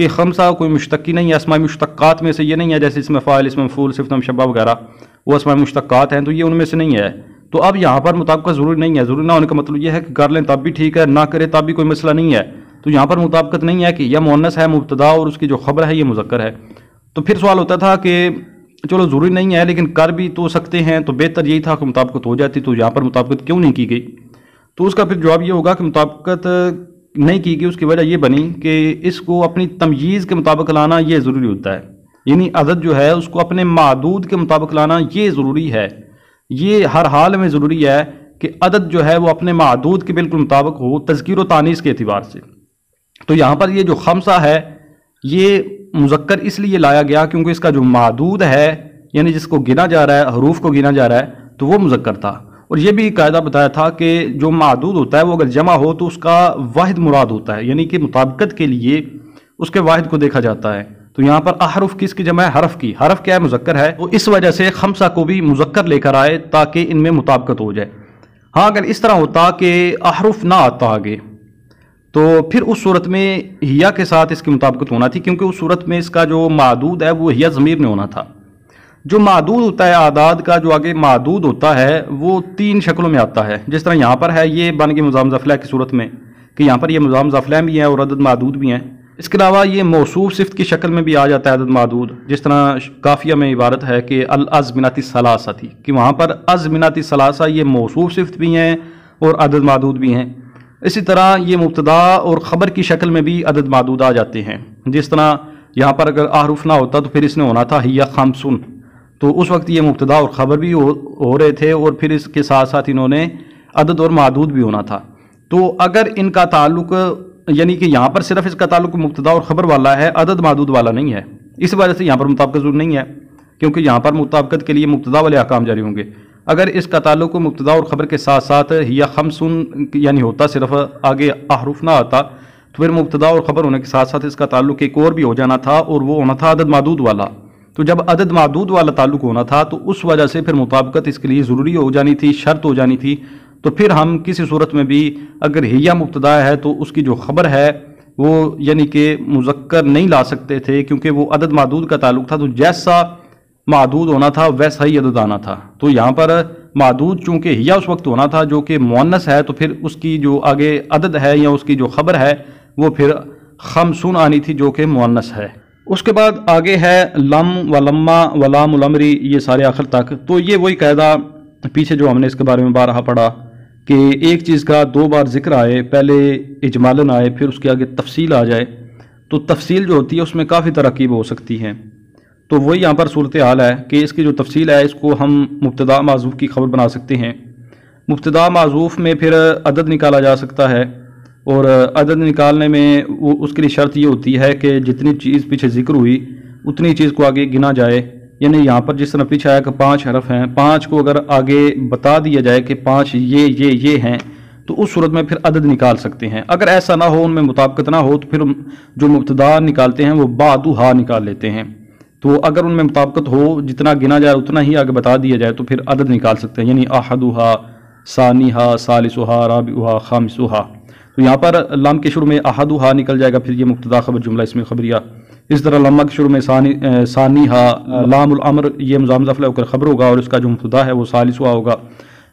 کہ خمسہ کوئی مشتقی نہیں ہے، اسماء مشتقات میں سے یہ نہیں ہے، جیسے اسم فاعل، اسم مفعول، صفت مشبہ وغیرہ وہ اسماء مشتقات ہیں، تو یہ ان میں سے نہیں ہے۔ تو اب یہاں پر مطابقت ضروری نہیں ہے، ضروری نہ ہونے کا مطلب یہ ہے کہ کر لیں تب بھی ٹھیک ہے، نہ کرے تب بھی کوئی مسئلہ نہیں ہے۔ تو یہاں پر مطابقت نہیں ہے کہ یہ مؤنث ہے مبتدا اور اس کی جو خبر ہے یہ مذکر ہے۔ تو پھر سوال ہوتا تھا کہ چلو ضروری نہیں ہے لیکن کر بھی تو سکتے ہیں، تو بہتر یہی تھا کہ مطابقت ہو جاتی، تو یہاں پر مطابقت کیوں نہیں کی گئی؟ تو اس کا پھر جواب یہ ہوگا کہ مطابقت نہیں کی گئی، اس کی وجہ یہ بنی کہ اس کو اپنی تمییز کے مطابق لانا یہ ضروری ہوتا ہے، یعنی عدد جو ہے اس کو اپنے معدود کے مطابق لانا یہ ضروری ہے، یہ ہر حال میں ضروری ہے کہ عدد جو ہے وہ اپنے معدود کے بالکل مطابق ہو تذکیر و تانیث کے اعتبار سے۔ تو یہاں پر یہ جو خمسہ ہے یہ مذکر اس لیے لایا گیا کیونکہ اس کا جو معدود ہے یعنی جس کو گنا جا رہا ہے، حروف کو گنا جا رہا ہے، تو وہ مذکر تھا۔ اور یہ بھی قاعدہ بتایا تھا کہ جو معدود ہوتا ہے وہ اگر جمع ہو تو اس کا واحد مراد ہوتا ہے، یعنی کہ مطابقت کے لیے اس کے واحد کو دیکھا جاتا ہے۔ تو یہاں پر احرف کس کی جمع ہے؟ حرف کی۔ حرف کیا ہے؟ مذکر ہے، تو اس وجہ سے خمسہ کو بھی مذکر لے کر آئے تاکہ ان میں مطابقت ہو جائے۔ ہاں اگر اس طرح ہوتا کہ احرف نہ آتا آگے تو پھر اس صورت میں ہیا کے ساتھ اس کی مطابقت ہونا تھی، کیونکہ اس صورت میں اس کا جو معدود ہے وہ ہیا ضمیر میں ہونا تھا۔ جو معدود ہوتا ہے اعداد کا، جو آگے معدود ہوتا ہے وہ تین شکلوں میں آتا ہے، جس طرح یہاں پر ہے یہ بن کے مضاف مضاف الیہ کی صورت میں کہ یہاں پر یہ مضاف مضاف الیہ بھی ہے اور عدد معدود بھی ہیں۔ اس کے علاوہ یہ موصوف صفت کی شکل میں بھی آ جاتا ہے عدد معدود، جس طرح کافیہ میں عبارت ہے کہ الازمنۃ الثلاثہ تھی، کہ وہاں پر ازمنۃ الثلاثہ یہ موصوف صفت بھی ہیں اور عدد معدود بھی ہیں۔ اسی طرح یہ مبتدا اور خبر کی شکل میں بھی عدد معدود آ جاتے ہیں، جس طرح یہاں پر اگر احرف نہ ہوتا تو پھر اس نے ہونا تھا ہی خمسن، تو اس وقت یہ مبتدا اور خبر بھی ہو رہے تھے اور پھر اس کے ساتھ ساتھ انہوں نے عدد اور معدود بھی ہونا تھا۔ تو اگر ان کا تعلق یعنی کہ یہاں پر صرف اس کا تعلق مبتدا اور خبر والا ہے، عدد معدود والا نہیں ہے، اس وجہ سے یہاں پر مطابقت ضرور نہیں ہے، کیونکہ یہاں پر مطابقت کے لیے مبتدا والے احکام جاری ہوں گے۔ اگر اس کا تعلق مبتدا اور خبر کے ساتھ ساتھ ہی خمسن یعنی ہوتا، صرف آگے احرف نہ آتا، تو پھر مبتدا اور خبر ہونے کے ساتھ ساتھ اس کا تعلق ایک اور بھی ہو جانا تھا اور وہ ہونا تھا عدد معدود والا۔ تو جب عدد معدود والا تعلق ہونا تھا تو اس وجہ سے پھر مطابقت اس کے لیے ضروری ہو جانی تھی، شرط ہو جانی تھی۔ تو پھر ہم کسی صورت میں بھی اگر ہیا مبتدا ہے تو اس کی جو خبر ہے وہ یعنی کہ مذکر نہیں لا سکتے تھے، کیونکہ وہ عدد معدود کا تعلق تھا، تو جیسا معدود ہونا تھا ویسا ہی عدد آنا تھا۔ تو یہاں پر معدود چونکہ ہیا اس وقت ہونا تھا جو کہ مؤنث ہے، تو پھر اس کی جو آگے عدد ہے یا اس کی جو خبر ہے وہ پھر خمسون آنی تھی جو کہ مؤنث ہے۔ اس کے بعد آگے ہے لم و لما و لام الامری، یہ سارے آخر تک۔ تو یہ وہی قاعدہ پیچھے جو ہم نے اس کے بارے میں بارہا پڑھا کہ ایک چیز کا دو بار ذکر آئے، پہلے اجمالاً آئے پھر اس کے آگے تفصیل آ جائے، تو تفصیل جو ہوتی ہے اس میں کافی تراکیب ہو سکتی ہیں۔ تو وہی یہاں پر صورتحال ہے کہ اس کی جو تفصیل ہے اس کو ہم مبتدا معذوف کی خبر بنا سکتے ہیں۔ مبتدا معذوف میں پھر عدد نکالا جا سکتا ہے، اور عدد نکالنے میں وہ اس کے لیے شرط یہ ہوتی ہے کہ جتنی چیز پیچھے ذکر ہوئی اتنی چیز کو آگے گنا جائے، یعنی یہاں پر جس طرح پیچھے آیا کہ 5 حرف ہیں، 5 کو اگر آگے بتا دیا جائے کہ 5 یہ ہیں، تو اس صورت میں پھر عدد نکال سکتے ہیں۔ اگر ایسا نہ ہو، ان میں مطابقت نہ ہو، تو پھر جو مبتدا نکالتے ہیں وہ بعدھا نکال لیتے ہیں۔ تو اگر ان میں مطابقت ہو، جتنا گنا جائے اتنا ہی آگے بتا دیا جائے، تو پھر عدد نکال سکتے ہیں، یعنی احدھا، ثانیھا، ثالثھا، رابعھا، خامسھا۔ تو یہاں پر لام کے شروع میں احدھا نکل جائے گا، پھر یہ مبتدا خبر جملہ اسم خبریہ۔ اس طرح لما کے شروع میں ثانیھا، لام الامر یہ مضاف مضاف الیہ ہو کر خبر ہوگا اور اس کا جو مبتدا ہے وہ ثالثھا ہوگا۔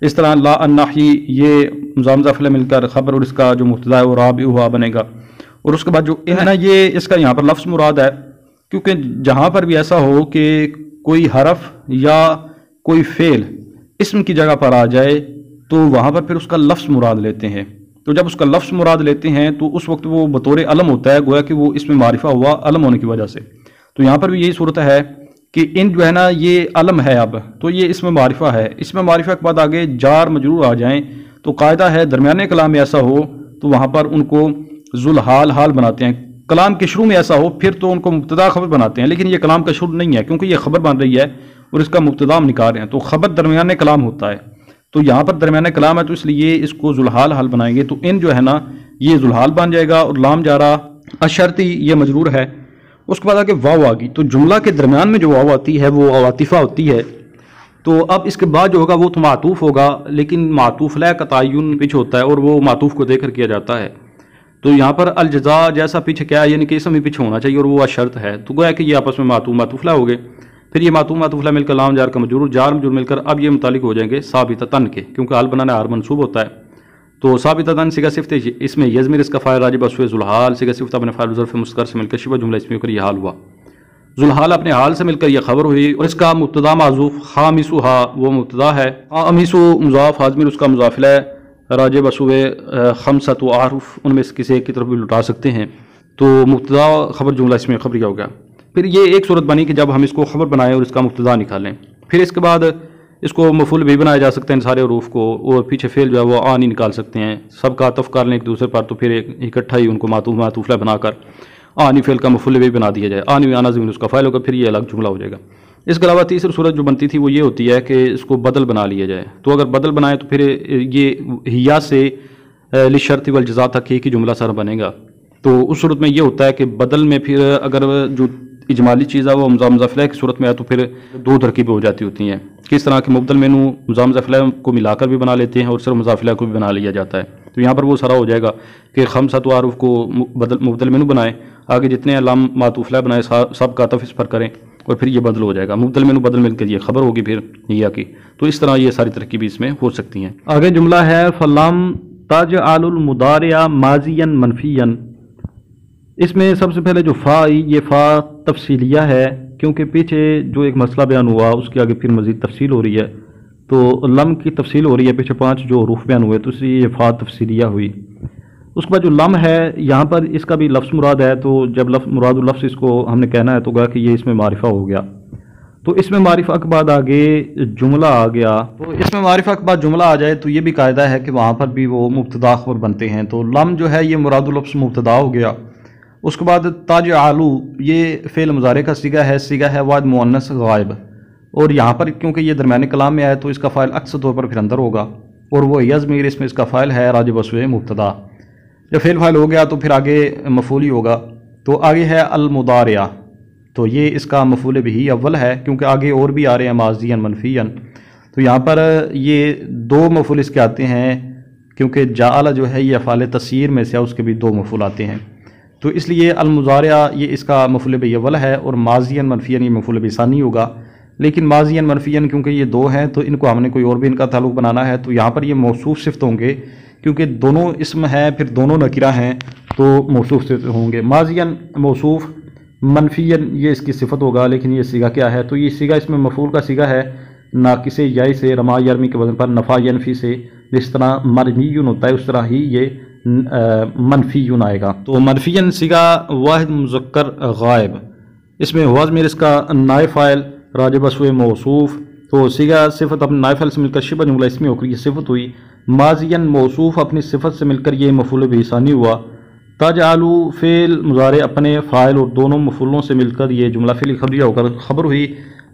اس طرح لا النحی یہ مضاف مضاف الیہ مل کر خبر اور اس کا جو مبتدا ہے وہ رابعھا بنے گا۔ اور اس کے بعد جو ہے نا، یہ اس کا یہاں پر لفظ مراد ہے، کیونکہ جہاں پر بھی ایسا ہو کہ کوئی حرف یا کوئی فعل اسم کی جگہ پر آ جائے تو وہاں پر پھر اس کا لفظ مراد لیتے ہیں۔ تو جب اس کا لفظ مراد لیتے ہیں تو اس وقت وہ بطور علم ہوتا ہے، گویا کہ وہ اس میں معرفہ ہوا علم ہونے کی وجہ سے۔ تو یہاں پر بھی یہی صورت ہے کہ ان جو ہے نا یہ علم ہے، اب تو یہ اس میں معرفہ ہے، اس میں معرفہ کے بعد آگے جار مجرور آ جائیں تو قاعدہ ہے درمیانے کلام میں ایسا ہو تو وہاں پر ان کو ذوالحال حال بناتے ہیں۔ کلام کے شروع میں ایسا ہو پھر تو ان کو مبتدا خبر بناتے ہیں، لیکن یہ کلام کا شروع نہیں ہے کیونکہ یہ خبر بن رہی ہے اور اس کا مبتدا ہم نکال رہے ہیں، تو خبر درمیانے کلام ہوتا ہے۔ تو یہاں پر درمیانے کلام ہے تو اس لیے اس کو ذوالحال حال بنائیں گے، تو ان جو ہے نا یہ ذوالحال بن جائے گا، اور لام جارا اشرطی یہ مجرور ہے۔ اس کے بعد آگے واو آ گئی، تو جملہ کے درمیان میں جو واو آتی ہے وہ عاطفہ ہوتی ہے۔ تو اب اس کے بعد جو ہوگا وہ تو معطوف ہوگا، لیکن معطوف علیہ کا تعین پیچھے ہوتا ہے اور وہ معطوف کو دے کر کیا جاتا ہے۔ تو یہاں پر الجزا جیسا پیچھے کیا ہے، یعنی کہ اسم بھی پیچھے ہونا چاہیے اور وہ شرط ہے، تو گویا کہ یہ آپس میں معطوف معطوف ہو گئے. پھر یہ معطوف معطوف مل کر لام جار کا مجرور، جار مجرور مل کر اب یہ متعلق ہو جائیں گے ثابتتن کے، کیونکہ حال بنانا ہار منصوب ہوتا ہے. تو ثابتتن صیغہ صفت اس میں یزمر اس کا فاعل راجب اسوء ذوالحال، صیغہ صفت اپنے فاعل ظرف مذکر سے مل کر شبہ جملہ اسمی ہو کر یہ حال ہوا. ذوالحال اپنے حال سے مل کر یہ خبر ہوئی اور اس کا مبتدا معذوف خامسھا وہ مبتدا ہے، خامسو مضاف، حاضمیر اس کا مضاف ہے، راجب اسوء خمسۃ اعرف ان میں سے کسی ایک کی طرف بھی لٹا سکتے ہیں. تو مبتدا خبر جملہ اس میں خبریہ ہو گیا. پھر یہ ایک صورت بنی کہ جب ہم اس کو خبر بنائیں اور اس کا مبتدا نکالیں، پھر اس کے بعد اس کو مفعول بھی بنایا جا سکتے ہیں سارے حروف کو، اور پیچھے فعل جو ہے وہ آن ہی نکال سکتے ہیں، سب کا عطف کر لیں ایک دوسرے پر، تو پھر اکٹھا ہی ان کو معطوف معطوف بنا کر آنی فعل کا مفعول بھی بنا دیا جائے، آنی آنا زمین اس کا فاعل ہوگا، پھر یہ الگ جملہ ہو جائے گا. اس کے علاوہ تیسری صورت جو بنتی تھی وہ یہ ہوتی ہے کہ اس کو بدل بنا لیا جائے. تو اگر بدل بنائے تو پھر یہ ہیا سے للشرط والجزاء تک ایک ہی جملہ سارا بنے گا. تو اس صورت میں یہ ہوتا ہے کہ بدل میں پھر اگر جو اجمالی چیز ہے وہ مضاف الیہ کی صورت میں ہے تو پھر دو ترکیبیں ہو جاتی ہوتی ہیں. کس طرح کہ مبدل مینو مضاف الیہ کو ملا کر بھی بنا لیتے ہیں اور صرف مضاف الیہ کو بھی بنا لیا جاتا ہے. تو یہاں پر وہ سارا ہو جائے گا کہ خمسۃ اعراف کو مبدل مینو بنائیں، آگے جتنے لام معطوف الیہ بنائے سب کا عطف اس پر کریں اور پھر یہ بدل ہو جائے گا. مبدل مینو بدل مل کر یہ خبر ہوگی پھر یا کی. تو اس طرح یہ ساری ترکیبیں اس میں ہو سکتی ہیں. آگے جملہ ہے فلم تجعل المضارع ماضیا منفیا. اس میں سب سے پہلے جو فا یہ فا تفصیلیہ ہے، کیونکہ پیچھے جو ایک مسئلہ بیان ہوا اس کے آگے پھر مزید تفصیل ہو رہی ہے. تو لم کی تفصیل ہو رہی ہے، پیچھے 5 جو حروف بیان ہوئے تو اس لیے یہ فا تفصیلیہ ہوئی. اس کے بعد جو لم ہے یہاں پر اس کا بھی لفظ مراد ہے، تو جب مراد اللفظ اس کو ہم نے کہنا ہے تو گا کہ یہ اس میں معرفہ ہو گیا. تو اس میں معرفہ کے بعد آگے جملہ آ گیا. تو اس میں معرفہ کے بعد جملہ آ جائے تو یہ بھی قاعدہ ہے کہ وہاں پر بھی وہ مبتدا خبر بنتے ہیں. تو لم جو ہے یہ مراد اللفظ مبتدا ہو گیا. اس کے بعد تجعلو یہ فعل مضارع کا صیغہ ہے واحد مؤنث غائب، اور یہاں پر کیونکہ یہ درمیان کلام میں آئے تو اس کا فاعل اکثر طور پر پھر اندر ہوگا، اور وہ ضمیر اس میں اس کا فاعل ہے راجب اسوء مبتدا. جب فعل فاعل ہو گیا تو پھر آگے مفعول ہی ہوگا. تو آگے ہے المضارع، تو یہ اس کا مفعول بھی اول ہے کیونکہ آگے اور بھی آ رہے ہیں ماضیا منفیا. تو یہاں پر یہ 2 مفعول اس کے آتے ہیں کیونکہ جعل جو ہے یہ افعال تسیر میں سے اس کے بھی 2 مفعول آتے ہیں. تو اس لیے المضارع یہ اس کا مفعول بھی اول ہے اور ماضیا منفیا یہ مفعول بھی ثانی ہوگا. لیکن ماضیا منفیا کیونکہ یہ 2 ہیں تو ان کو ہم نے کوئی اور بھی ان کا تعلق بنانا ہے، تو یہاں پر یہ موصوف صفت ہوں گے کیونکہ دونوں اسم ہیں پھر دونوں نکرہ ہیں تو موصوف صفت ہوں گے. ماضیا موصوف، منفیا یہ اس کی صفت ہوگا. لیکن یہ صیغہ کیا ہے؟ تو یہ صیغہ اس میں مفعول کا صیغہ ہے ناقص یاء سے، رما یرمی کے وزن پر نفع ینفی سے. جس طرح مرمی ہوتا ہے اس طرح ہی یہ منفی آئے گا. تو منفیاً صیغہ واحد مذکر غائب، اس میں ہوا ضمیر اس کا نائب فاعل راجب اسوء موصوف. تو صیغہ صفت اپنے نائب فاعل سے مل کر شبہ جملہ اسمی ہو کر یہ صفت ہوئی. ماضیاً موصوف اپنی صفت سے مل کر یہ مفعول بھی ثانی ہوا. تجعلو فعل مضارع اپنے فاعل اور دونوں مفعولوں سے مل کر یہ جملہ فعل خبریہ ہو کر خبر ہوئی.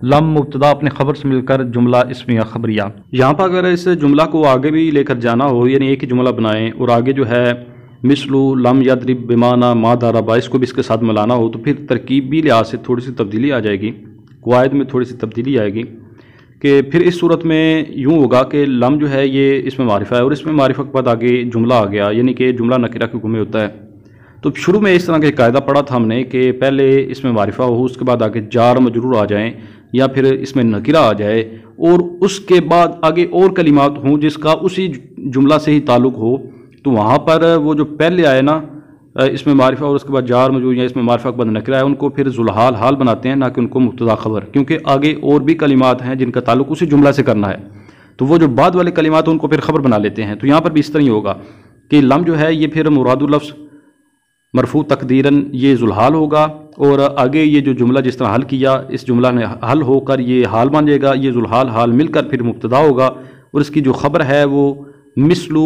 لم مبتدا اپنے خبر سے مل کر جملہ اسمیہ خبریہ. یہاں پر اگر اس جملہ کو آگے بھی لے کر جانا ہو، یعنی ایک ہی جملہ بنائیں اور آگے جو ہے مثلو لم یضرب بمعنی ما ضرب اس کو بھی اس کے ساتھ ملانا ہو تو پھر ترکیب بھی لحاظ سے تھوڑی سی تبدیلی آ جائے گی، قواعد میں تھوڑی سی تبدیلی آئے گی. کہ پھر اس صورت میں یوں ہوگا کہ لم جو ہے یہ اس میں معرفہ ہے اور اس میں معرفہ کے بعد آگے جملہ آ گیا، یعنی کہ جملہ نکرہ کے حکم میں ہوتا ہے. تو شروع میں اس طرح کا قاعدہ پڑھا تھا ہم نے کہ پہلے اس میں معرفہ ہو، اس کے بعد آگے جار مجرور آ جائیں یا پھر اس میں نکرہ آ جائے اور اس کے بعد آگے اور کلمات ہوں جس کا اسی جملہ سے ہی تعلق ہو. تو وہاں پر وہ جو پہلے آئے نا اس میں معرفہ اور اس کے بعد جار مجرور یا اس میں معرفہ کے بعد نکرہ ہے ان کو پھر ذوالحال حال بناتے ہیں، نہ کہ ان کو مبتدا خبر، کیونکہ آگے اور بھی کلمات ہیں جن کا تعلق اسی جملہ سے کرنا ہے. تو وہ جو بعد والے کلمات ہیں ان کو پھر خبر بنا لیتے ہیں. تو یہاں پر بھی اس طرح ہی ہوگا کہ لم جو ہے یہ پھر مراد اللفظ مرفوع تقدیراً یہ ذوالحال ہوگا، اور آگے یہ جو جملہ جس طرح حل کیا اس جملہ نے حل ہو کر یہ حال بن جائے گا. یہ ذوالحال حال مل کر پھر مبتدا ہوگا اور اس کی جو خبر ہے وہ مثلو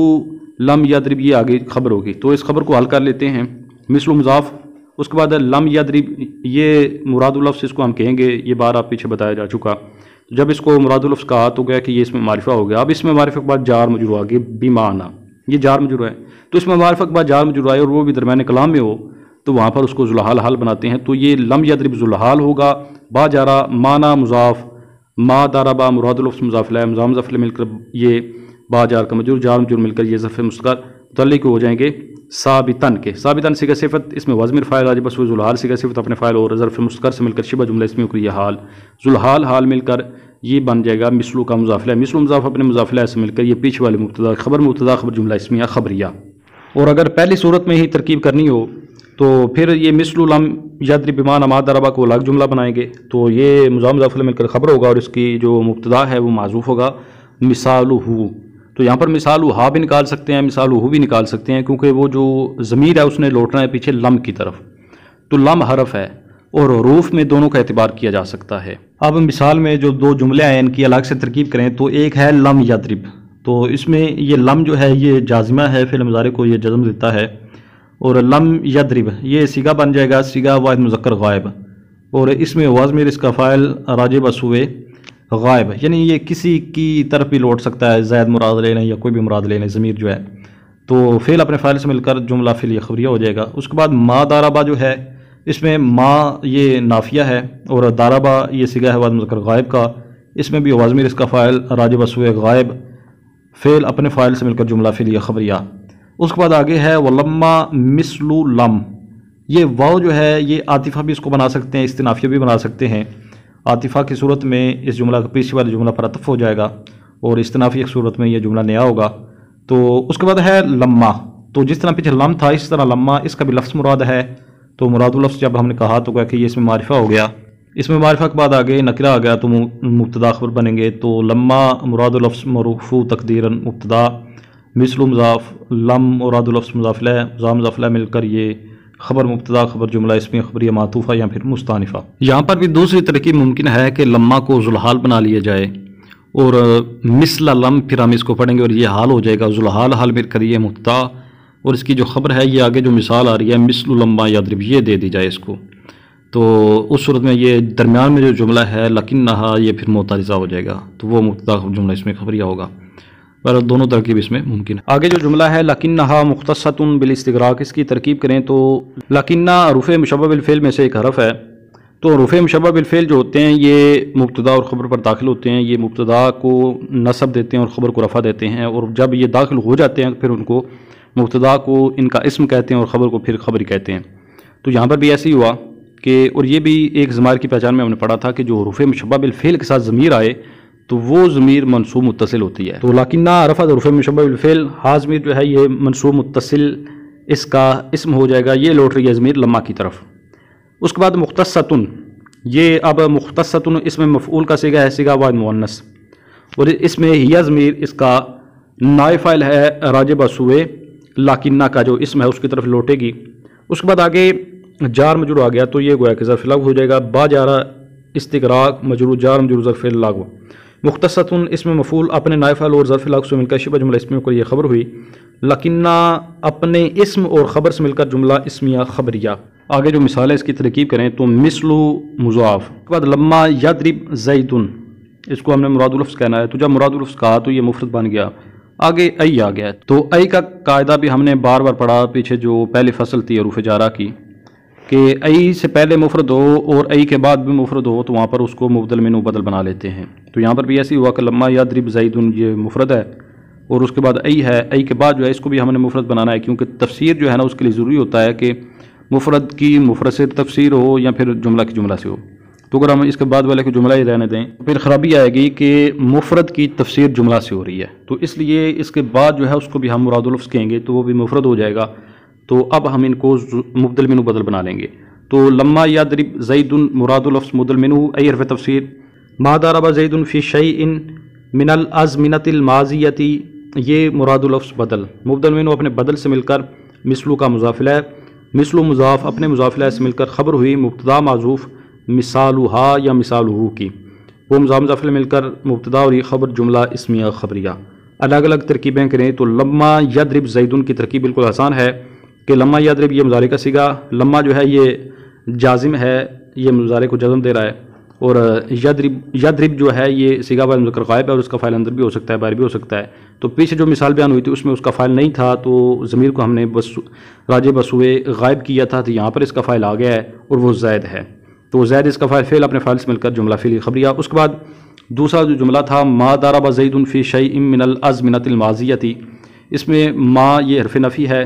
لم یضرب یہ آگے خبر ہوگی. تو اس خبر کو حل کر لیتے ہیں. مثلو مضاف، اس کے بعد لم یضرب یہ مراد اللفظ اس کو ہم کہیں گے، یہ بار آپ پیچھے بتایا جا چکا. جب اس کو مراد اللفظ کہا تو گیا کہ یہ اس میں معرفہ ہو گیا. اب اس میں معرفہ کے بعد جار مجرور آگے بمعنی یہ جار مجرور ہے، تو اس میں معرفہ کے بعد جار مجرور آئے اور وہ بھی درمیان کلام میں ہو تو وہاں پر اس کو ذوالحال حال بناتے ہیں. تو یہ لم یضرب ذوالحال ہوگا. با جارا معنی مضاف، ما ضرب مراد اللفظ مضاف الیہ، مضاف الیہ مل کر یہ با جار کا مجرور، جار مجرور مل کر یہ ظرف مستقر متعلق ہو جائیں گے ثابتن کے ثابتن صیغہ صفت اس میں وزمیر فاعل راجب بسو ذوالحال صیغہ صفت اپنے فاعل اور ظرف مستقر سے مل کر شبہ جملہ اسمی اور یہ حال ذوالحال حال مل کر یہ بن جائے گا مثلو کا مضاف الیہ مثلو مضاف اپنے مضاف الیہ سے مل کر یہ پیچھے والے مبتدا خبر جملہ اسمیہ خبریہ۔ اور اگر پہلی صورت میں ہی ترکیب کرنی ہو تو پھر یہ مثل لم یضرب بمعنی ما ضرب کو الگ جملہ بنائیں گے، تو یہ مضاف الیہ مل کر خبر ہوگا اور اس کی جو مبتدا ہے وہ معذوف ہوگا مثالہ۔ تو یہاں پر مثال ہا بھی نکال سکتے ہیں، مثال ہو بھی نکال سکتے ہیں، کیونکہ وہ جو ضمیر ہے اس نے لوٹنا ہے پیچھے لم کی طرف، تو لم حرف ہے اور حروف میں دونوں کا اعتبار کیا جا سکتا ہے۔ اب مثال میں جو دو جملے ہیں ان کی الگ سے ترکیب کریں تو ایک ہے لم یضرب، تو اس میں یہ لم جو ہے یہ جازمہ ہے، فعل مضارع کو یہ جزم دیتا ہے، اور لم یضرب یہ صیغہ بن جائے گا صیغہ واحد مذکر غائب، اور اس میں ضمیر اس کا فاعل راجع بسوئے غائب، یعنی یہ کسی کی طرف بھی لوٹ سکتا ہے، زید مراد لے لیں یا کوئی بھی مراد لے لیں ضمیر جو ہے، تو فعل اپنے فاعل سے مل کر جملہ فعلیہ خبریہ ہو جائے گا۔ اس کے بعد ما ضرب جو ہے اس میں ما یہ نافیہ ہے اور ضرب یہ صیغہ ہے واحد مذکر غائب کا، اس میں بھی ضمیر اس کا فاعل راجع بسوئے غائب، فعل اپنے فاعل سے مل کر جملہ فعلیہ خبریہ۔ اس کے بعد آگے ہے ولما مثل لم، یہ واو جو ہے یہ عاطفہ بھی اس کو بنا سکتے ہیں، استنافیہ بھی بنا سکتے ہیں۔ عاطفہ کی صورت میں اس جملہ کا پیچھے والے جملہ پر عطف ہو جائے گا اور استنافیہ کی صورت میں یہ جملہ نیا ہوگا۔ تو اس کے بعد ہے لما، تو جس طرح پیچھے لم تھا اس طرح لما اس کا بھی لفظ مراد ہے، تو مراد لفظ جب ہم نے کہا تو کہ یہ اس میں معرفہ ہو گیا، اس میں معرفہ کے بعد آگے نکرہ آ گیا تو مبتدا خبر بنیں گے، تو لما مراد لفظ مرفوع تقدیرا مبتدا، مثل مضاف، لم مراد لفظ مضاف الیہ مضاف الیہ مل کر یہ خبر مبتدا خبر جملہ اسمی خبریہ معطوفہ یا پھر مستانفہ۔ یہاں پر بھی دوسری ترکیب ممکن ہے کہ لما کو ذوالحال بنا لیا جائے اور مثل لم پھر ہم اس کو پڑھیں گے اور یہ حال ہو جائے گا، ذوالحال حال مل کر یہ مبتدا اور اس کی جو خبر ہے یہ آگے جو مثال آ رہی ہے مثل لما یضرب یہ دے دی جائے اس کو، تو اس صورت میں یہ درمیان میں جو جملہ ہے لکنھا یہ پھر معترضہ ہو جائے گا، تو وہ مبتدا جملہ اس میں خبریہ ہوگا، پر دونوں ترکیب اس میں ممکن ہے۔ آگے جو جملہ ہے لکنھا مختصۃ بالاستغراق، اس کی ترکیب کریں تو لکنھا حروف مشبہ بالفعل میں سے ایک حرف ہے، تو حروف مشبہ بالفعل جو ہوتے ہیں یہ مبتدا اور خبر پر داخل ہوتے ہیں، یہ مبتدا کو نصب دیتے ہیں اور خبر کو رفع دیتے ہیں، اور جب یہ داخل ہو جاتے ہیں پھر ان کو مبتدا کو ان کا اسم کہتے ہیں اور خبر کو پھر خبری کہتے ہیں۔ تو یہاں پر بھی ایسے ہی ہوا کہ، اور یہ بھی ایک ضمائر کی پہچان میں ہم نے پڑھا تھا کہ جو حروف مشبہ بالفعل کے ساتھ ضمیر آئے تو وہ ضمیر منصوب متصل ہوتی ہے، تو لکنھا عرفت حروف مشبہ بالفعل، ہا ضمیر جو ہے یہ منصوب متصل اس کا اسم ہو جائے گا، یہ لوٹ رہی ہے ضمیر لما کی طرف۔ اس کے بعد مختصۃ، یہ اب مختصۃ اس میں مفعول کا صیغہ ہے، صیغہ واحد مؤنث، اور اس میں ہی ضمیر اس کا نائب فاعل ہے راجع بسوئے لکنھا کا جو اسم ہے اس کی طرف لوٹے گی۔ اس کے بعد آگے جار مجرور آ گیا تو یہ گویا کہ ظرف لغو ہو جائے گا، با جارہ استغراق مجرور جار مجرور ظرف لغو، مختصۃ اس میں مفعول اپنے نائب فاعل اور ظرف لغو سے مل کر شبہ جملہ اسمیہ کو یہ خبر ہوئی، لکنھا اپنے اسم اور خبر سے مل کر جملہ اسمیہ خبریہ۔ آگے جو مثال ہے اس کی ترکیب کریں تو مثل مضاف، اس کے بعد لما یضرب زید، اس کو ہم نے مراد لفظ کہنا ہے، تو جب مراد لفظ کہا تو یہ مفرد بن گیا، آگے ای آ گیا، تو ای کا قاعدہ بھی ہم نے بار بار پڑھا پیچھے جو پہلی فصل تھی حروف جارہ کی، کہ ای سے پہلے مفرد ہو اور ای کے بعد بھی مفرد ہو تو وہاں پر اس کو مبدل منہ بدل بنا لیتے ہیں، تو یہاں پر بھی ایسی ہوا کہ لما یضرب زید یہ مفرد ہے اور اس کے بعد ای ہے، ای کے بعد جو ہے اس کو بھی ہم نے مفرد بنانا ہے، کیونکہ تفسیر جو ہے نا اس کے لیے ضروری ہوتا ہے کہ مفرد کی مفرد سے تفسیر ہو یا پھر جملہ کی جملہ سے ہو، تو اگر ہم اس کے بعد والے کو جملہ ہی رہنے دیں پھر خرابی آئے گی کہ مفرد کی تفسیر جملہ سے ہو رہی ہے، تو اس لیے اس کے بعد جو ہے اس کو بھی ہم مراد لفظ کہیں گے تو وہ بھی مفرد ہو جائے گا، تو اب ہم ان کو مبدل منہ بدل بنا لیں گے، تو لما یضرب زید مراد لفظ مبدل منہ ای حرف تفسیر، ما ضرب زید فی شیء من الازمنۃ الماضیۃ یہ مراد لفظ بدل، مبدل منہ اپنے بدل سے مل کر مثلو کا مضاف الیہ، مثل مضاف اپنے مضاف الیہ سے مل کر خبر ہوئی مبتدا معذوف مثالھا یا مثالہ کی، وہ مضاف الیہ مل کر مبتدا اور یہ خبر جملہ اسمیہ خبریہ۔ الگ الگ ترکیبیں کریں تو لما یضرب زید کی ترکیب بالکل آسان ہے کہ لما یضرب یہ مضارع کا صیغہ، لما جو ہے یہ جازم ہے، یہ مضارع کو جزم دے رہا ہے، اور یضرب جو ہے یہ صیغہ واحد مذکر غائب ہے اور اس کا فاعل اندر بھی ہو سکتا ہے باہر بھی ہو سکتا ہے، تو پیچھے جو مثال بیان ہوئی تھی اس میں اس کا فاعل نہیں تھا تو ضمیر کو ہم نے راجع بسوئے غائب کیا تھا، تو یہاں پر اس کا فاعل آ گیا ہے اور وہ زید ہے، تو زید اس کا فاعل فعل اپنے فاعل سے مل کر جملہ فعلی خبریہ۔ اس کے بعد دوسرا جو جملہ تھا ما ضرب زید فی شیء من الازمنۃ الماضیۃ، اس میں ما یہ حرف نفی ہے،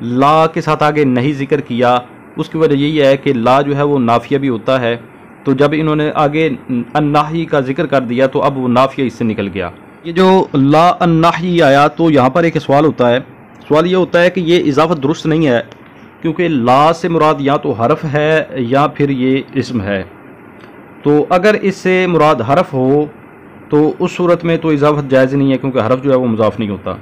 لا کے ساتھ آگے نہیں ذکر کیا، اس کی وجہ یہی ہے کہ لا جو ہے وہ نافیہ بھی ہوتا ہے، تو جب انہوں نے آگے الناہی کا ذکر کر دیا تو اب وہ نافیہ اس سے نکل گیا۔ یہ جو لا الناہی آیا تو یہاں پر ایک سوال ہوتا ہے، سوال یہ ہوتا ہے کہ یہ اضافت درست نہیں ہے، کیونکہ لا سے مراد یا تو حرف ہے یا پھر یہ اسم ہے۔ تو اگر اس سے مراد حرف ہو تو اس صورت میں تو اضافت جائز نہیں ہے، کیونکہ حرف جو ہے وہ مضاف نہیں ہوتا،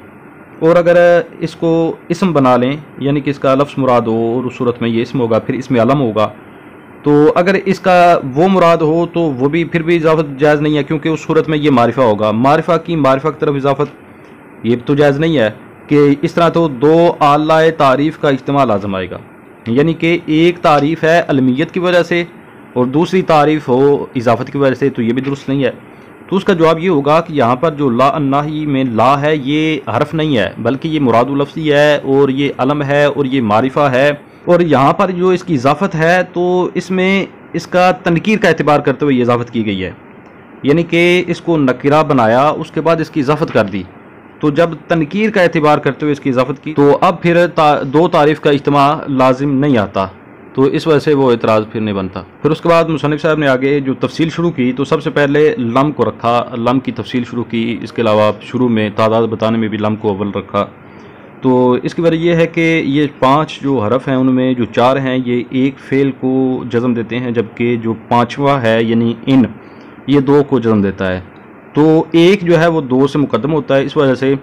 اور اگر اس کو اسم بنا لیں یعنی کہ اس کا لفظ مراد ہو اور اس صورت میں یہ اسم ہوگا، پھر اسم علم ہوگا، تو اگر اس کا وہ مراد ہو تو وہ بھی پھر بھی اضافت جائز نہیں ہے، کیونکہ اس صورت میں یہ معرفہ ہوگا، معرفہ کی معرفہ کی طرف اضافت یہ تو جائز نہیں ہے کہ اس طرح تو دو اعلیٰ تعریف کا اجتماع لازم آئے گا، یعنی کہ ایک تعریف ہے علمیت کی وجہ سے اور دوسری تعریف ہو اضافت کی وجہ سے، تو یہ بھی درست نہیں ہے۔ تو اس کا جواب یہ ہوگا کہ یہاں پر جو لا الناہی میں لا ہے یہ حرف نہیں ہے، بلکہ یہ مراد لفظی ہے اور یہ علم ہے اور یہ معرفہ ہے، اور یہاں پر جو اس کی اضافت ہے تو اس میں اس کا تنکیر کا اعتبار کرتے ہوئے یہ اضافت کی گئی ہے، یعنی کہ اس کو نکرہ بنایا اس کے بعد اس کی اضافت کر دی، تو جب تنکیر کا اعتبار کرتے ہوئے اس کی اضافت کی تو اب پھر دو تعریف کا اجتماع لازم نہیں آتا، تو اس وجہ سے وہ اعتراض پھر نہیں بنتا۔ پھر اس کے بعد مصنف صاحب نے آگے جو تفصیل شروع کی تو سب سے پہلے لم کو رکھا، لم کی تفصیل شروع کی، اس کے علاوہ شروع میں تعداد بتانے میں بھی لم کو اول رکھا۔ تو اس کی وجہ یہ ہے کہ یہ 5 جو حرف ہیں ان میں جو 4 ہیں یہ ایک فعل کو جزم دیتے ہیں، جبکہ جو 5واں ہے یعنی ان یہ 2 کو جزم دیتا ہے، تو ایک جو ہے وہ 2 سے مقدم ہوتا ہے، اس وجہ سے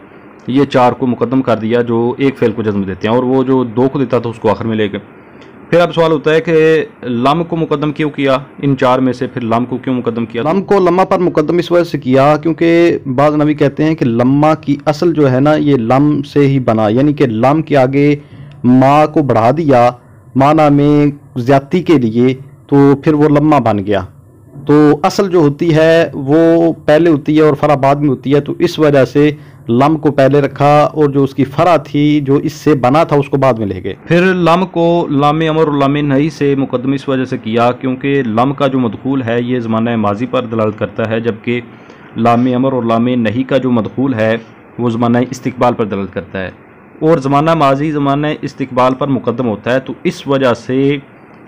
یہ 4 کو مقدم کر دیا جو ایک فعل کو جزم دیتے ہیں، اور وہ جو 2 کو دیتا تھا اس کو آخر میں لے گئے۔ پھر اب سوال ہوتا ہے کہ لم کو مقدم کیوں کیا، ان 4 میں سے پھر لم کو کیوں مقدم کیا؟ لم کو لمہ پر مقدم اس وجہ سے کیا کیونکہ بعض نبی کہتے ہیں کہ لمہ کی اصل جو ہے نا یہ لم سے ہی بنا، یعنی کہ لم کے آگے ما کو بڑھا دیا معنی میں زیادتی کے لیے تو پھر وہ لمہ بن گیا، تو اصل جو ہوتی ہے وہ پہلے ہوتی ہے اور فرع بعد میں ہوتی ہے، تو اس وجہ سے لم کو پہلے رکھا اور جو اس کی فرع تھی جو اس سے بنا تھا اس کو بعد میں لے گئے۔ پھر لم کو لام امر اور لام نہی سے مقدم اس وجہ سے کیا کیونکہ لم کا جو مدخول ہے یہ زمانہ ماضی پر دلالت کرتا ہے، جبکہ لام امر اور لام نہی کا جو مدخول ہے وہ زمانہ استقبال پر دلالت کرتا ہے، اور زمانہ ماضی زمانہ استقبال پر مقدم ہوتا ہے، تو اس وجہ سے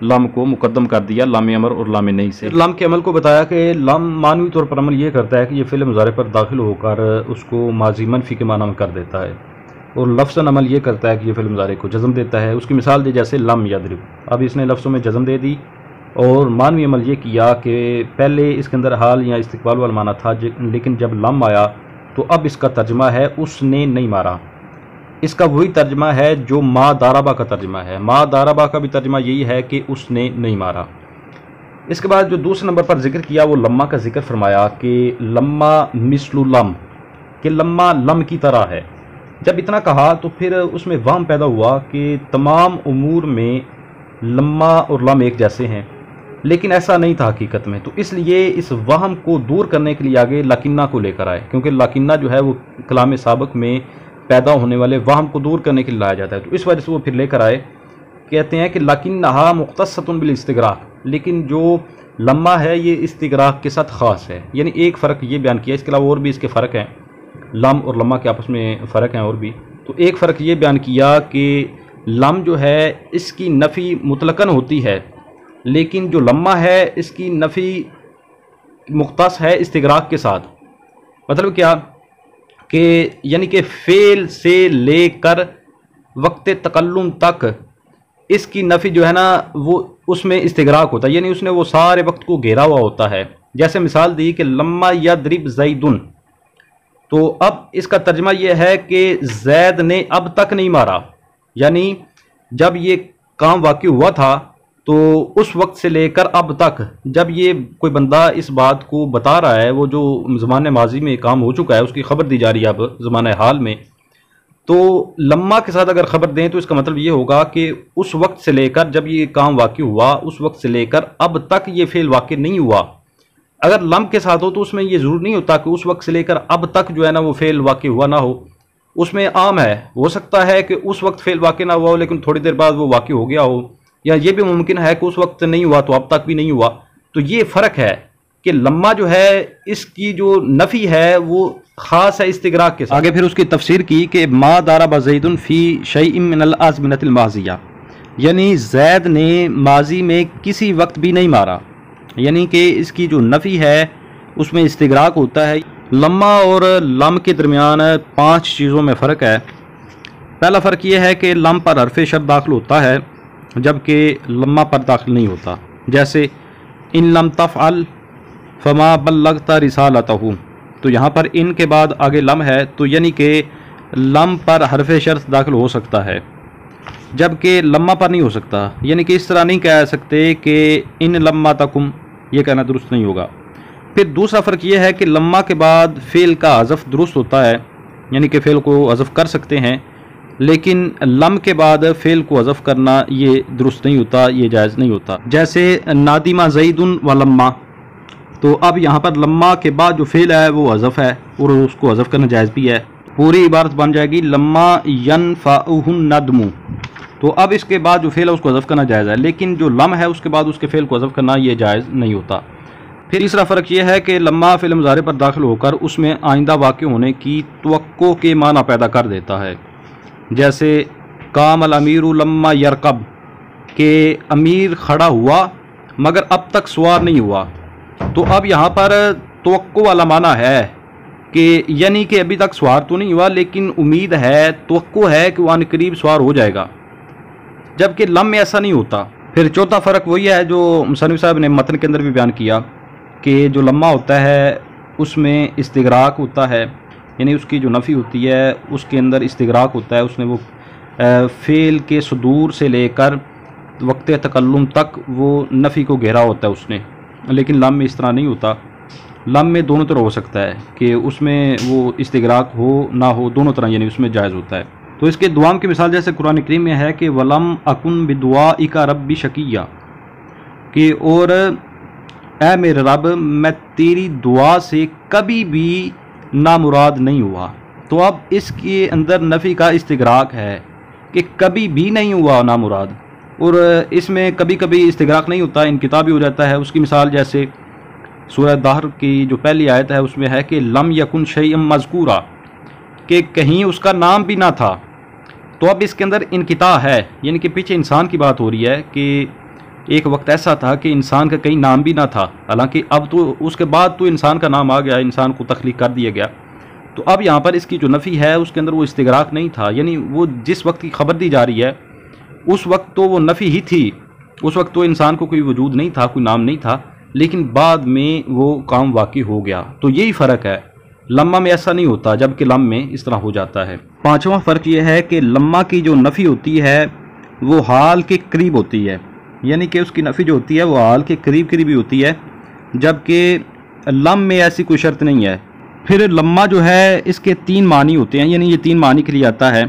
لم کو مقدم کر دیا لام امر اور لام نہی سے۔ لم کے عمل کو بتایا کہ لم معنوی طور پر عمل یہ کرتا ہے کہ یہ فعل مضارع پر داخل ہو کر اس کو ماضی منفی کے معنی میں کر دیتا ہے، اور لفظاً عمل یہ کرتا ہے کہ یہ فعل مضارع کو جزم دیتا ہے۔ اس کی مثال دی جیسے لم یضرب، اب اس نے لفظوں میں جزم دے دی، اور معنوی عمل یہ کیا کہ پہلے اس کے اندر حال یا استقبال والا معنی تھا، لیکن جب لم آیا تو اب اس کا ترجمہ ہے اس نے نہیں مارا، اس کا وہی ترجمہ ہے جو ما داربا کا ترجمہ ہے، ما داربا کا بھی ترجمہ یہی ہے کہ اس نے نہیں مارا۔ اس کے بعد جو دوسرے نمبر پر ذکر کیا وہ لمہ کا ذکر فرمایا کہ لمہ مثل لم، کہ لمہ لم کی طرح ہے۔ جب اتنا کہا تو پھر اس میں وہم پیدا ہوا کہ تمام امور میں لمہ اور لم ایک جیسے ہیں، لیکن ایسا نہیں تھا حقیقت میں، تو اس لیے اس وہم کو دور کرنے کے لیے آگے لکنہ کو لے کر آئے، کیونکہ لکنہ جو ہے وہ کلام سابق میں پیدا ہونے والے وہم کو دور کرنے کے لیے لایا جاتا ہے، تو اس وجہ سے وہ پھر لے کر آئے، کہتے ہیں کہ لکنھا مختصۃ بالاستغراق، لیکن جو لمہ ہے یہ استغراق کے ساتھ خاص ہے، یعنی ایک فرق یہ بیان کیا، اس کے علاوہ اور بھی اس کے فرق ہیں، لم اور لمہ کے آپس میں فرق ہیں اور بھی، تو ایک فرق یہ بیان کیا کہ لم جو ہے اس کی نفی مطلقاً ہوتی ہے، لیکن جو لمہ ہے اس کی نفی مختص ہے استغراق کے ساتھ۔ مطلب کیا کہ یعنی کہ فعل سے لے کر وقت تکلم تک اس کی نفی جو ہے نا وہ اس میں استغراق ہوتا ہے، یعنی اس نے وہ سارے وقت کو گھیرا ہوا ہوتا ہے۔ جیسے مثال دی کہ لما یضرب زیدن، تو اب اس کا ترجمہ یہ ہے کہ زید نے اب تک نہیں مارا، یعنی جب یہ کام واقع ہوا تھا تو اس وقت سے لے کر اب تک جب یہ کوئی بندہ اس بات کو بتا رہا ہے، وہ جو زمانہ ماضی میں کام ہو چکا ہے اس کی خبر دی جا رہی ہے اب زمانہ حال میں، تو لمہ کے ساتھ اگر خبر دیں تو اس کا مطلب یہ ہوگا کہ اس وقت سے لے کر جب یہ کام واقع ہوا اس وقت سے لے کر اب تک یہ فعل واقع نہیں ہوا۔ اگر لم کے ساتھ ہو تو اس میں یہ ضرور نہیں ہوتا کہ اس وقت سے لے کر اب تک جو ہے نا وہ فعل واقع ہوا نہ ہو، اس میں عام ہے، ہو سکتا ہے کہ اس وقت فعل واقع نہ ہوا ہو لیکن تھوڑی دیر بعد وہ واقع ہو گیا ہو، یا یہ بھی ممکن ہے کہ اس وقت نہیں ہوا تو اب تک بھی نہیں ہوا۔ تو یہ فرق ہے کہ لما جو ہے اس کی جو نفی ہے وہ خاص ہے استغراق کے ساتھ۔ آگے پھر اس کی تفسیر کی کہ ما ضرب زید فی شیء من الازمنۃ الماضیہ، یعنی زید نے ماضی میں کسی وقت بھی نہیں مارا، یعنی کہ اس کی جو نفی ہے اس میں استغراق ہوتا ہے۔ لما اور لم کے درمیان 5 چیزوں میں فرق ہے۔ پہلا فرق یہ ہے کہ لم پر حرف شرط داخل ہوتا ہے جبکہ لما پر داخل نہیں ہوتا، جیسے ان لم تفعل فما بلغت رسالتہ، تو یہاں پر ان کے بعد آگے لم ہے تو یعنی کہ لم پر حرف شرط داخل ہو سکتا ہے جبکہ لما پر نہیں ہو سکتا، یعنی کہ اس طرح نہیں کہہ سکتے کہ ان لما تکم، یہ کہنا درست نہیں ہوگا۔ پھر دوسرا فرق یہ ہے کہ لما کے بعد فعل کا حذف درست ہوتا ہے، یعنی کہ فعل کو حذف کر سکتے ہیں، لیکن لم کے بعد فعل کو حذف کرنا یہ درست نہیں ہوتا، یہ جائز نہیں ہوتا۔ جیسے نادمہ زید و لما، تو اب یہاں پر لما کے بعد جو فعل ہے وہ حذف ہے اور اس کو حذف کرنا جائز بھی ہے۔ پوری عبارت بن جائے گی لما ینفعہ الندم، تو اب اس کے بعد جو فعل ہے اس کو حذف کرنا جائز ہے، لیکن جو لم ہے اس کے بعد اس کے فعل کو حذف کرنا یہ جائز نہیں ہوتا۔ پھر تیسرا فرق یہ ہے کہ لما فعل مضارع پر داخل ہو کر اس میں آئندہ واقع ہونے کی توقع کے معنی پیدا کر دیتا ہے، جیسے قام الامیر لما یرکب، کہ امیر کھڑا ہوا مگر اب تک سوار نہیں ہوا، تو اب یہاں پر توقع والا معنی ہے کہ یعنی کہ ابھی تک سوار تو نہیں ہوا لیکن امید ہے، توقع ہے کہ وہ ان قریب سوار ہو جائے گا، جبکہ لم میں ایسا نہیں ہوتا۔ پھر چوتھا فرق وہی ہے جو مصنف صاحب نے متن کے اندر بھی بیان کیا کہ جو لما ہوتا ہے اس میں استغراق ہوتا ہے، یعنی اس کی جو نفی ہوتی ہے اس کے اندر استغراق ہوتا ہے، اس نے وہ فعل کے صدور سے لے کر وقت تکلم تک وہ نفی کو گھیرا ہوتا ہے اس نے، لیکن لم میں اس طرح نہیں ہوتا۔ لم میں دونوں طرح ہو سکتا ہے کہ اس میں وہ استغراق ہو نہ ہو، دونوں طرح یعنی اس میں جائز ہوتا ہے۔ تو اس کے دعام کی مثال جیسے قرآن کریم میں ہے کہ وَلَمْ أَكُنْ بِدُعَائِكَ رَبِّ شَقِيًّا، کہ اور اے میرے رب میں تیری دعا سے کبھی بھی نامراد نہیں ہوا، تو اب اس کے اندر نفی کا استغراق ہے کہ کبھی بھی نہیں ہوا نامراد، اور اس میں کبھی کبھی استغراق نہیں ہوتا، انقطاع بھی ہو جاتا ہے۔ اس کی مثال جیسے سورہ دہر کی جو پہلی آیت ہے اس میں ہے کہ لم یکن شیئا مذکورا، کہ کہیں اس کا نام بھی نہ تھا، تو اب اس کے اندر انقطاع ہے، یعنی کہ پیچھے انسان کی بات ہو رہی ہے کہ ایک وقت ایسا تھا کہ انسان کا کہیں نام بھی نہ تھا، حالانکہ اب تو اس کے بعد تو انسان کا نام آ گیا، انسان کو تخلیق کر دیا گیا، تو اب یہاں پر اس کی جو نفی ہے اس کے اندر وہ استغراق نہیں تھا، یعنی وہ جس وقت کی خبر دی جا رہی ہے اس وقت تو وہ نفی ہی تھی، اس وقت تو انسان کو کوئی وجود نہیں تھا، کوئی نام نہیں تھا، لیکن بعد میں وہ کام واقع ہو گیا۔ تو یہی فرق ہے، لما میں ایسا نہیں ہوتا جبکہ لم میں اس طرح ہو جاتا ہے۔ پانچواں فرق یہ ہے کہ لما کی جو نفی ہوتی ہے وہ حال کے قریب ہوتی ہے، یعنی کہ اس کی نفی جو ہوتی ہے وہ حال کے قریب قریبی ہوتی ہے، جبکہ لم میں ایسی کوئی شرط نہیں ہے۔ پھر لما جو ہے اس کے 3 معنی ہوتے ہیں، یعنی یہ 3 معنی کے لیے آتا ہے۔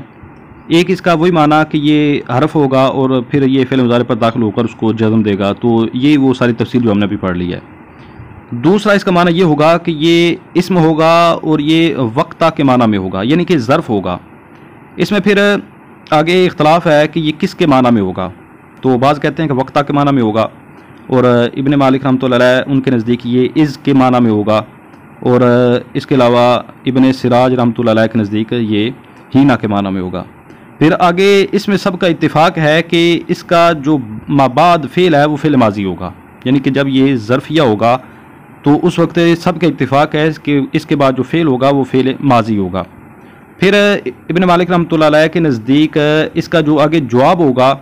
ایک اس کا وہی معنی کہ یہ حرف ہوگا اور پھر یہ فعل مضارع پر داخل ہو کر اس کو جزم دے گا، تو یہ وہ ساری تفصیل جو ہم نے ابھی پڑھ لی ہے۔ دوسرا اس کا معنی یہ ہوگا کہ یہ اسم ہوگا اور یہ وقتہ کے معنی میں ہوگا، یعنی کہ ظرف ہوگا۔ اس میں پھر آگے اختلاف ہے کہ یہ کس کے معنی میں ہوگا، تو بعض کہتے ہیں کہ وقتہ کے معنی میں ہوگا، اور ابن مالک رحمۃ اللہ علیہ ان کے نزدیک یہ از کے معنی میں ہوگا، اور اس کے علاوہ ابن سراج رحمۃ اللہ علیہ کے نزدیک یہ ہینا کے معنی میں ہوگا۔ پھر آگے اس میں سب کا اتفاق ہے کہ اس کا جو مابعد فعل ہے وہ فعل ماضی ہوگا، یعنی کہ جب یہ ظرفیہ ہوگا تو اس وقت سب کا اتفاق ہے کہ اس کے بعد جو فعل ہوگا وہ فعل ماضی ہوگا۔ پھر ابن مالک رحمۃ اللہ علیہ کے نزدیک اس کا جو آگے جواب ہوگا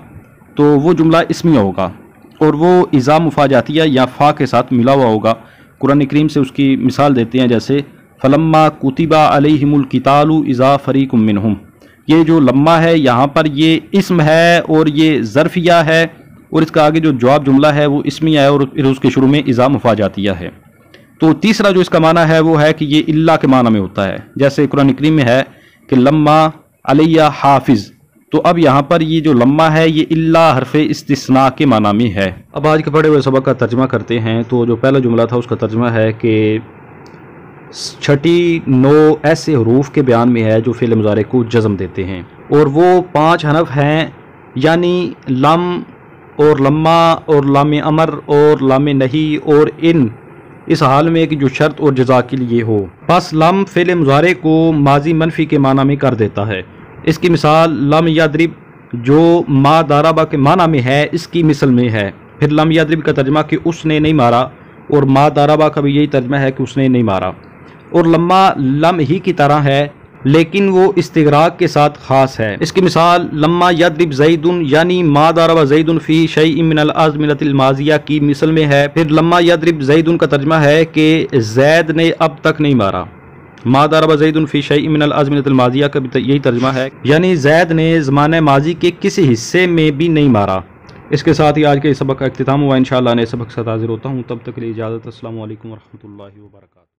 تو وہ جملہ اسمیہ ہوگا، اور وہ اذا مفاجاتیہ یا فا کے ساتھ ملا ہوا ہوگا۔ قرآن کریم سے اس کی مثال دیتے ہیں، جیسے فلما کتب علیہم القتال اذا فریق منہم، یہ جو لما ہے یہاں پر یہ اسم ہے اور یہ ظرفیہ ہے، اور اس کا آگے جو جواب جملہ ہے وہ اسمیہ ہے، اور پھر اس کے شروع میں اذا مفاجاتیہ ہے۔ تو تیسرا جو اس کا معنی ہے وہ ہے کہ یہ اللہ کے معنی میں ہوتا ہے، جیسے قرآن کریم میں ہے کہ لما علیہ حافظ، تو اب یہاں پر یہ جو لما ہے یہ اللہ حرف استثناء کے معنی میں ہے۔ اب آج کے پڑھے ہوئے سبق کا ترجمہ کرتے ہیں۔ تو جو پہلا جملہ تھا اس کا ترجمہ ہے کہ 6 9 ایسے حروف کے بیان میں ہے جو فعل مضارع کو جزم دیتے ہیں، اور وہ 5 حرف ہیں، یعنی لم اور لما اور لام امر اور لام نہی اور ان اس حال میں کہ جو شرط اور جزا کے لیے ہو۔ پس لم فعل مضارع کو ماضی منفی کے معنی میں کر دیتا ہے۔ اس کی مثال لم یضرب جو ما ضربہ کے معنی میں ہے اس کی مثل میں ہے۔ پھر لم یضرب کا ترجمہ کہ اس نے نہیں مارا، اور ما ضربہ کا بھی یہی ترجمہ ہے کہ اس نے نہیں مارا۔ اور لما لم ہی کی طرح ہے لیکن وہ استغراق کے ساتھ خاص ہے۔ اس کی مثال لما یضرب زید یعنی ما ضرب زید فی شیء من الازمنۃ الماضیہ کی مثل میں ہے۔ پھر لما یضرب زید کا ترجمہ ہے کہ زید نے اب تک نہیں مارا۔ ما ضرب زید فی شیء من الازمنۃ الماضیہ کا بھی یہی ترجمہ ہے، یعنی زید نے زمانہ ماضی کے کسی حصے میں بھی نہیں مارا۔ اس کے ساتھ ہی آج کے سبق کا اختتام ہوا۔ انشاءاللہ نئے سبق سے حاضر ہوتا ہوں، تب تک کے لیے اجازت۔ السلام علیکم ورحمۃ اللہ وبرکاتہ۔